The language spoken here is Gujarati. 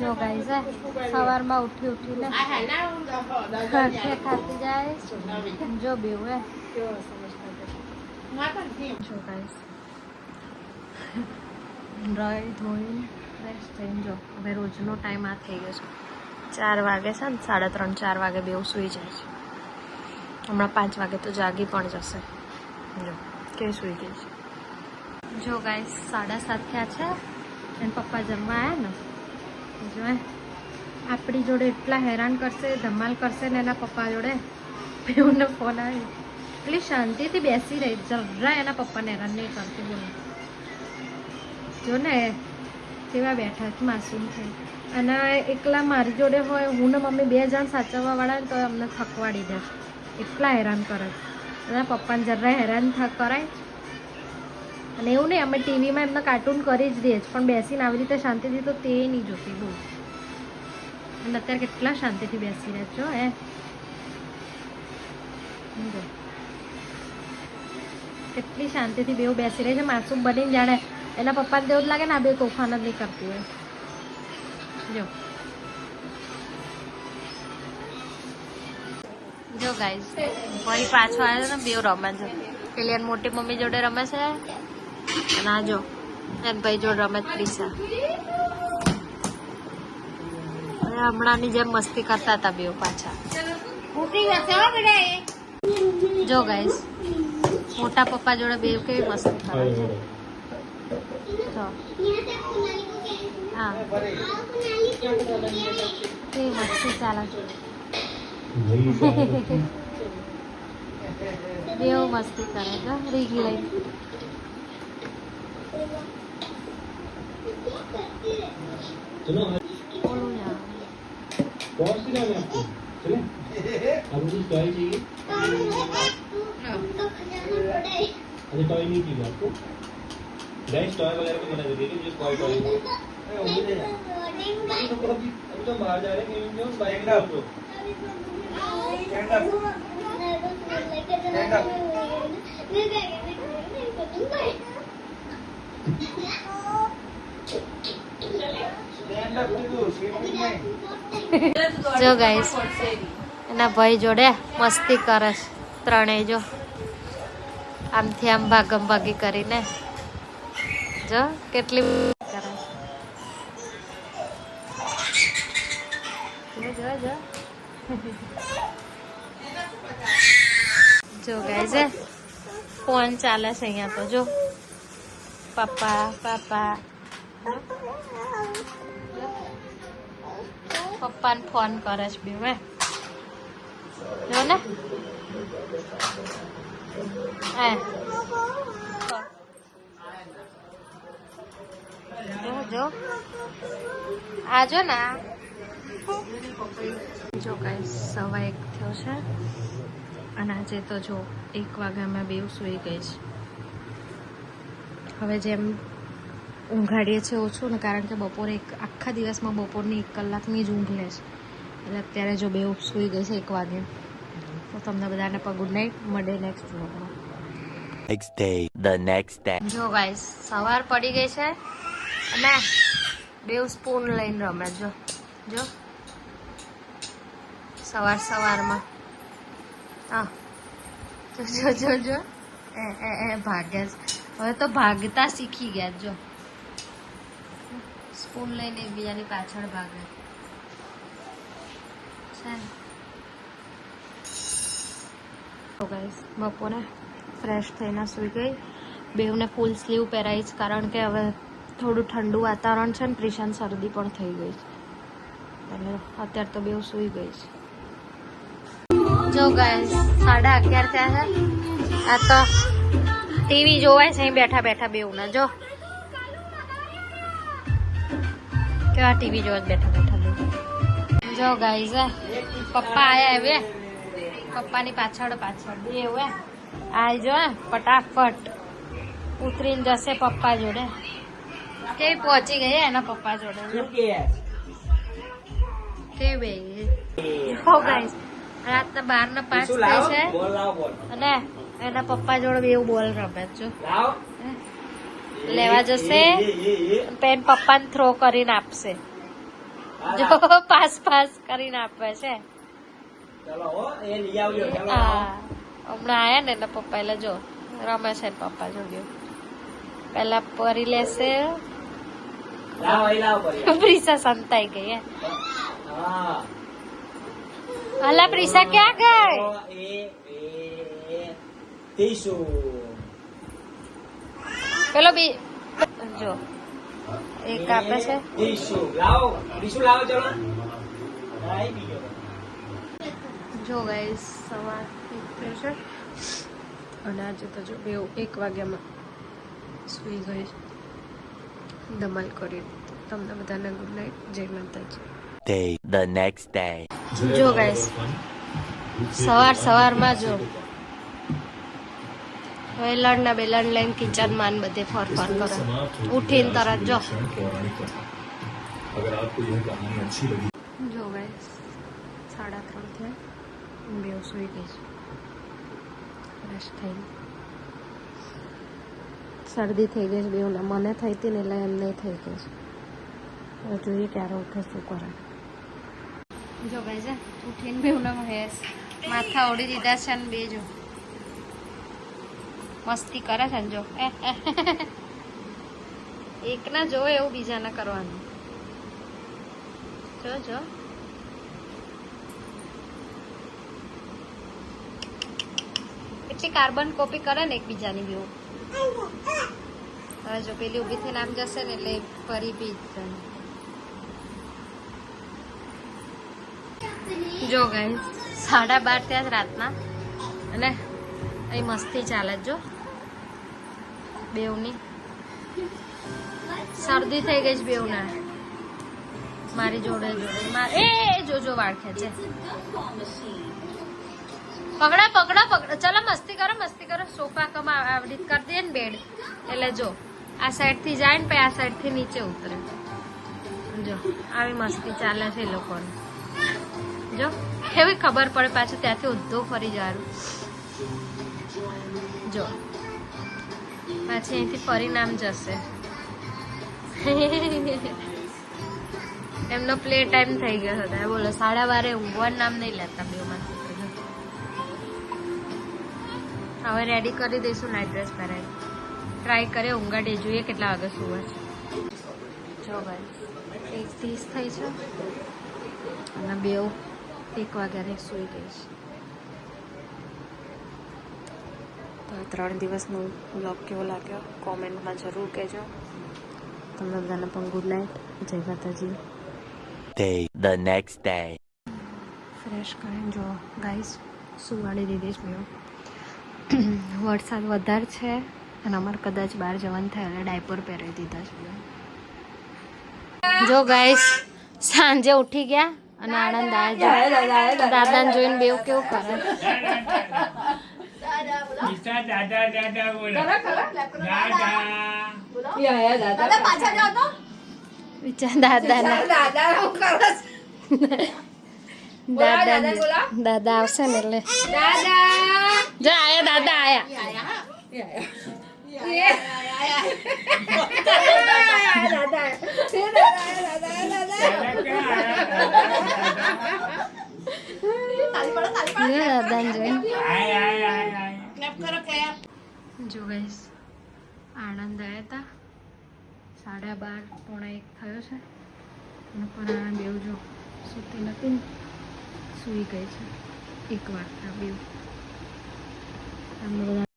જો ગાઈસ સવારમાં ઉઠીને ખાતી જાય જો બેવ હે જો ગાઈસ ડ્રાય ધોઈને ફ્રેશ થઈને જો હવે રોજનો ટાઈમ આ થઈ ગયો છે 4 વાગે છે ને 3:30 4 વાગે બેવ સૂઈ જાય છે હમણાં 5 વાગે તો જાગી પણ જશે જો કે સૂઈ ગઈ છે જો ગાઈસ 7:30 થયા છે એના પપ્પા જમવા આવ્યા ને જો આપણી જોડે એટલા હેરાન કરશે ધમાલ કરશે ને એના પપ્પા જોડે બેવને ફોન આવ્યો એટલી શાંતિથી બેસી રહી જરા એના પપ્પાને હેરાન નહીં કરતી બોલો જો ને કેવા બેઠા માસૂમ થઈ અને એકલા મારી જોડે હોય હું ને મમ્મી 2 જણ સાચવવા વાળા ને તો અમને થકવાડી દે એટલા હેરાન કરે એના પપ્પાને જરા હેરાન કરાય અને એવું નહીં અમે ટીવીમાં એમને કાર્ટૂન કરી જ દઈએ પણ બેસીને આવી રીતે શાંતિથી તો તે નહીં જોતી બોલ અને અત્યારે કેટલા શાંતિથી બેસી રહ્યા છો કેટલી શાંતિથી બેવ બેસી રહી છે માસૂમ બનીને જાણે એના પપ્પાને તેવું જ લાગે ને આ બે તોફાન જ નહીં કરતી હોય જો જો ગાઈસ ભાઈ પાછો આવ્યો ને બેવ રમે છે પેલી એની મોટી મમ્મી જોડે રમે છે અને આ જો એક ભાઈ જોડે રમે ત્રીસા હમણાંની જેમ મસ્તી કરતા હતા બેવ પાછા જો ગાઈસ મોટા પપ્પા જોડે બેવ કેવી મસ્તી કરે છે તો હા કેવી મસ્તી ચાલે છે બેવ મસ્તી કરે છે રીગી લઈ बोलो यार कौन सी नाम है आपको चले आपको कुछ टॉय चाहिए अरे टॉय नहीं चाहिए आपको गाइस टॉय वगैरह को मना कर दीजिए मुझे कोई टॉय नहीं अभी तो बाहर जा रहे हैं क्यों बाइक ना आपको જો ગાઈસ એના ભાઈ જોડે મસ્તી કરે છે ત્રણેય જો આમથી આમ ભાગમ ભાગી કરીને જો કેટલી કરે જો જો જો ગાઈસ ફોન ચાલે છે અહીંયા તો જો પપ્પા પપ્પા પપ્પાને ફોન કરે છે બે હે જો ને જો આ જો ને જો ગાઈસ 1:15 થયો છે અને આજે તો જો 1 વાગે અમે બેવ સૂઈ ગઈ છે હવે જેમ ઊંઘાડીએ છીએ ઓછું ને કારણ કે બપોરે આખા દિવસમાં બપોરની 1 કલાકની જ ઊંઘ લે છે એટલે અત્યારે જો બેવ સૂઈ ગઈ છે 1 વાગે તો તમને બધાને ગુડ નાઇટ મળે નેક્સ્ટ વ્લોગમાં જો ગાઈસ સવાર પડી ગઈ છે અને બેવ સ્પૂન લઈને રમે જો જો સવારમાં હા જો જો જો એ ભાગે હવે તો ભાગતા શીખી ગયા જો સ્પૂન લઈને એકબીજાની પાછળ ભાગે છે ગાઈસ બપોરે ફ્રેશ થઈને સૂઈ ગઈ બેવને ફૂલ સ્લીવ પહેરાવી છે કારણ કે હવે થોડું ઠંડુ વાતાવરણ છે ને પ્રિશાન શરદી પણ થઈ ગઈ છે એટલે અત્યારે તો બેવ સૂઈ ગઈ છે જો ગાઈસ 11:30 થયા છે આ તો ટીવી જોવાય છે અહીં બેઠા બેઠા બેવને જો કેવા ટીવી જોવા બેઠા બેઠા જો ગાઈસ પપ્પા આયા હવે પપ્પાની પાછળ બેવ આ જો ફટાફટ ઉતરીને જશે પપ્પા જોડે કેવી પહોંચી ગઈ એના પપ્પા જોડે કેવી હો ગાઈસ રાતના 12:05 થાય છે અને એના પપ્પા જોડે એવું બોલ રમે છો લેવા જશે પેન પપ્પાને થ્રો કરીને આપશે જો પાસ પાસ કરીને આપે છે. ચલો હો એ લઈ આવજો ચલો હા હમણાં આયા ને એટલે પપ્પા એટલે જો રમે છે ને પપ્પા જો ગયો પેલા પરી લેશે લાવો એ લાવો પરી પ્રિસા સંતાઈ ગઈ હે હા અલા પ્રિસા ક્યાં ગઈ એ ટીસુ પેલો બી જો એક આપે છે ટીસુ લાવો ચલો આઈ બીજો જો ગાઈસ સવાર થયો છે અને આજે તો જો બે 1 વાગ્યામાં સુઈ ગઈ ધમાલ કરી. તમને બધાને ગુડ નાઇટ, જય માતાજી. The next day. જો ગાઈસ સવારમાં જો વેલણ ના બેલણ લઈને કિચનમાં બધે ફર કરે ઉઠીને તરત જો अगर आपको यह कहानी अच्छी लगी જો ગાઈસ 3:30 થયા બે સુઈ ગઈ છે ફ્રેશ થઈને. શરદી થઈ ગઈ છે બેઉને, મને થઈ હતી ને એટલે એમને થઈ ગઈ છે. હવે જોઈએ ક્યારે ઉઠે શું કરે. જો ગાઈસ ઉઠીને બેઉને માથા ઓડી દીધા છે ને બે જો મસ્તી કરે છે ને જો એક ના જો એવું બીજાને કરવાનું જો જો કેટલી કાર્બન કોપી કરે ને એકબીજાની બી. હવે જો પેલી ઊભી થઈને આમ જશે ને એટલે ફરી બી જો ગાઈસ 12:30 થયા રાતના અને અહીં મસ્તી ચાલે જો બેઉની. શરદી થઈ ગઈ છે બેઉને મારી જોડે એ જો વાળ ખેંચે. પકડો ચલો મસ્તી કરો સોફા કમ આવડી કરી દે ને બેડ એટલે જો આ સાઈડ થી જાય ને પછી આ સાઈડ થી નીચે ઉતરે. જો આવી મસ્તી ચાલે છે એ લોકોને. જો કેવી ખબર પડે પાછું ત્યાંથી ઉદ્ધો ફરી જવાનું. જો પાછી અહીંથી ફરીને આમ જશે. એમનો પ્લે ટાઈમ થઈ ગયો હતો બોલો 12:30 ઊંઘવાનું નામ નહીં લેતા બેમાં. હવે રેડી કરી દઈશું નાઇટ ડ્રેસ પહેરાવી ટ્રાય કરે ઊંઘાડે જોઈએ કેટલા વાગે સુવે છે. જો ભાઈ 1:30 થઈ છે અને બેઉ 1 વાગ્યાની સુઈ ગઈ છે. તો 3 દિવસનો બ્લોગ કેવો લાગ્યો કોમેન્ટમાં જરૂર કહેજો. તમને બધાને પણ ગુડ નાઇટ, જય માતાજી. The next day. ફ્રેશ કરીને જો ગાઈસ સુવાડી દીધી છે મેં. વરસાદ વધારે છે અને અમારે કદાચ બહાર જવાનું થાય એટલે ડાયપર પહેરાવી દીધા છે. જો ગાઈસ સાંજે ઉઠી ગયા અને આનંદ આવ્યો. દાદાને જોઈને બેવ કેવું કરે. વિચાર દાદા આવશે ને એટલે જા આયા દાદા આયા. જો ગાઈસ આનંદ આવ્યા હતા 12:30 પોણા 1 થયો છે અને પણ બેવ જો સૂતી નથી ને સૂઈ ગઈ છે 1 વાગતા બેવ. અમને બધા